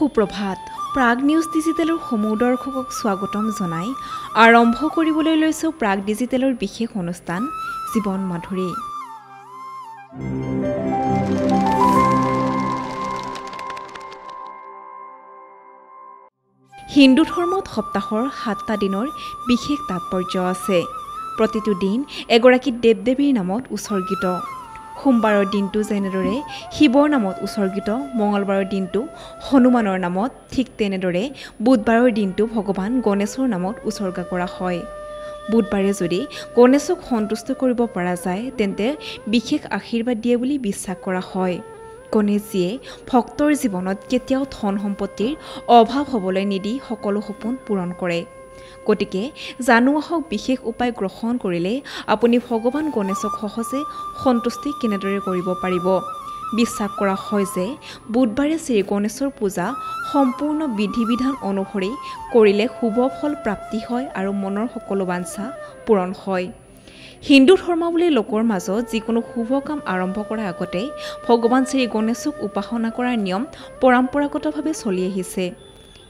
সুপ্ৰভাত Prag news ডিজিটেলৰ সমূহ দৰ্শকক স্বাগতম জনাই আৰম্ভ কৰিবলৈ লৈছো প্ৰাগ ডিজিটেলৰ বিশেষ অনুষ্ঠান জীৱন মাধুৰী। হিন্দু ধৰ্মত সপ্তাহৰ 7টা দিনৰ বিশেষ তাৎপৰ্য আছে। প্ৰতিটো দিন এগৰাকী দেৱ-দেৱীৰ নামত উৎসৰ্গিত। সোমবাৰৰ দিনটো যেনেদৰে শিৱৰ নামত উৎসৰ্গিত, মঙলবাৰৰ দিনটো হনুমানৰ নামত, ঠিক তেনেদৰে বুধবাৰৰ দিনটো ভগৱান গণেশৰ নামত উৎসৰ্গা কৰা হয়। বুধবাৰে যদি গণেশক সন্তুষ্ট কৰিব পৰা যায় তেন্তে বিশেষ আশীৰ্বাদ দিয়ে বুলি বিশ্বাস কৰা হয়। গণেশজীয়ে ভক্তৰ জীৱনত কেতিয়াও ধন সম্পত্তিৰ অভাৱ হ'বলৈ নিদি সকলো সপোন পূৰণ কৰে। গতিকে জানো আহক বিশেষ উপায় গ্ৰহণ কৰিলে আপুনি ভগৱান গণেশক সহজে সন্তুষ্টি কেনেদৰে কৰিব পাৰিব। বিশ্বাস কৰা হয় যে বুধবাৰে শ্ৰী গণেশৰ পূজা সম্পূৰ্ণ বিধি বিধান অনুসৰি কৰিলে শুভ ফল প্ৰাপ্তি হয় আৰু মনৰ সকলো বাঞ্ছা পূৰণ হয়। হিন্দু ধৰ্মাৱলী লোকৰ মাজত যিকোনো শুভ কাম আৰম্ভ কৰাৰ আগতে ভগৱান শ্ৰী গণেশক উপাসনা কৰাৰ নিয়ম পৰম্পৰাগতভাৱে চলি আহিছে।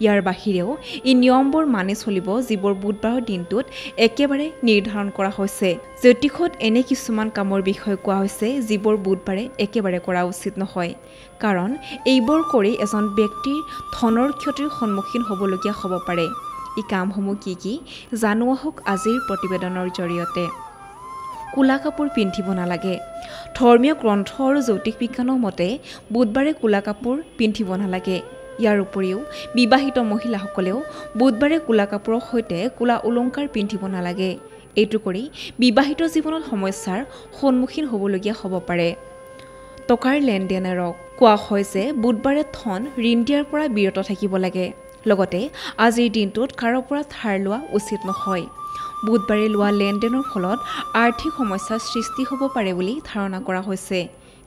ইয়াৰ বাহিৰেও এই নিয়মবোৰ মানি চলিব যিবোৰ বুধবাৰৰ দিনটোত একেবাৰে নিৰ্ধাৰণ কৰা হৈছে। জ্যোতিষত এনে কিছুমান কামৰ বিষয়ে কোৱা হৈছে যিবোৰ বুধবাৰে একেবাৰে কৰা উচিত নহয়, কাৰণ এইবোৰ কৰি এজন ব্যক্তিৰ ধনৰ ক্ষতিৰ সন্মুখীন হ'বলগীয়া হ'ব পাৰে। এই কামসমূহ কি কি জানো আহক আজিৰ প্ৰতিবেদনৰ জৰিয়তে। কোলা কাপোৰ পিন্ধিব নালাগে। ধৰ্মীয় গ্ৰন্থ আৰু জ্যোতিষ বিজ্ঞানৰ মতে বুধবাৰে কোলা কাপোৰ পিন্ধিব নালাগে। ইয়াৰ উপৰিও বিবাহিত মহিলাসকলেও বুধবাৰে কোলা কাপোৰৰ সৈতে কোলা অলংকাৰ পিন্ধিব নালাগে। এইটো কৰি বিবাহিত জীৱনত সমস্যাৰ সন্মুখীন হ'বলগীয়া হ'ব পাৰে। টকাৰ লেনদেনক কোৱা হয় যে বুধবাৰে ধন ঋণ দিয়াৰ পৰা বিৰত থাকিব লাগে। লগতে আজিৰ দিনটোত কাৰো পৰা ধাৰ লোৱা উচিত নহয়। বুধবাৰে লোৱা লেনদেনৰ ফলত আৰ্থিক সমস্যাৰ সৃষ্টি হ'ব পাৰে বুলি ধাৰণা কৰা হৈছে।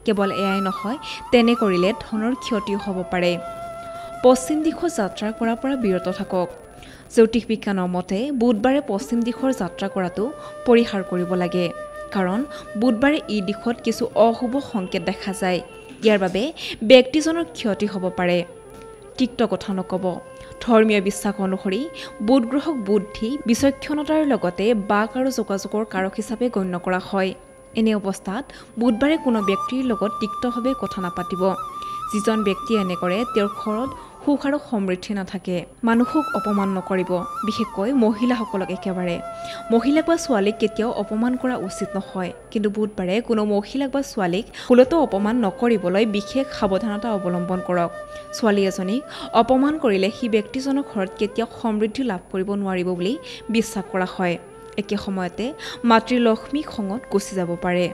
কেৱল এয়াই নহয়, তেনে কৰিলে ধনৰ ক্ষতিও হ'ব পাৰে। পশ্চিম দিশত যাত্ৰা কৰাৰ পৰা বিৰত থাকক। জ্যোতিষ বিজ্ঞানৰ মতে বুধবাৰে পশ্চিম দিশৰ যাত্ৰা কৰাটো পৰিহাৰ কৰিব লাগে, কাৰণ বুধবাৰে এই দিশত কিছু অশুভ সংকেত দেখা যায়। ইয়াৰ বাবে ব্যক্তিজনৰ ক্ষতি হ'ব পাৰে। তিক্ত কথা নক'ব। ধৰ্মীয় বিশ্বাস অনুসৰি বুধ গ্ৰহক বুদ্ধি, বিচক্ষণতাৰ লগতে বাক আৰু যোগাযোগৰ কাৰক হিচাপে গণ্য কৰা হয়। এনে অৱস্থাত বুধবাৰে কোনো ব্যক্তিৰ লগত তিক্তভাৱে কথা নাপাতিব। যিজন ব্যক্তিয়ে এনে কৰে তেওঁৰ ঘৰত সুখ আৰু সমৃদ্ধি নাথাকে। মানুহক অপমান নকৰিব, বিশেষকৈ মহিলাসকলক একেবাৰে। মহিলাক বা ছোৱালীক কেতিয়াও অপমান কৰা উচিত নহয়, কিন্তু বুধবাৰে কোনো মহিলাক বা ছোৱালীক ভুলতো অপমান নকৰিবলৈ বিশেষ সাৱধানতা অৱলম্বন কৰক। ছোৱালী এজনীক অপমান কৰিলে সেই ব্যক্তিজনৰ ঘৰত কেতিয়াও সমৃদ্ধি লাভ কৰিব নোৱাৰিব বুলি বিশ্বাস কৰা হয়। একে সময়তে মাতৃ লক্ষ্মী খঙত গুচি যাব পাৰে।